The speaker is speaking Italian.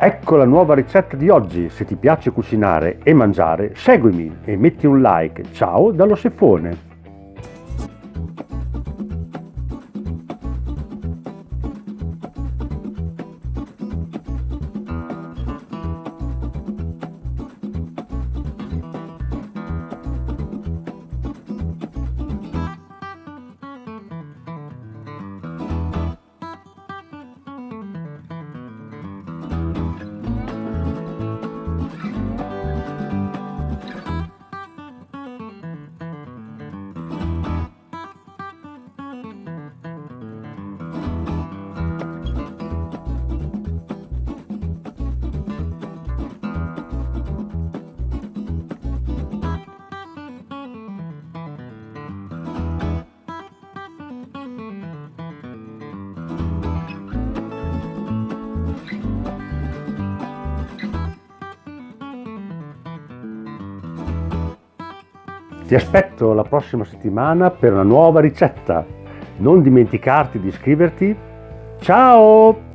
Ecco la nuova ricetta di oggi. Se ti piace cucinare e mangiare, seguimi e metti un like. Ciao dallo Ceffone. Ti aspetto la prossima settimana per una nuova ricetta. Non dimenticarti di iscriverti. Ciao!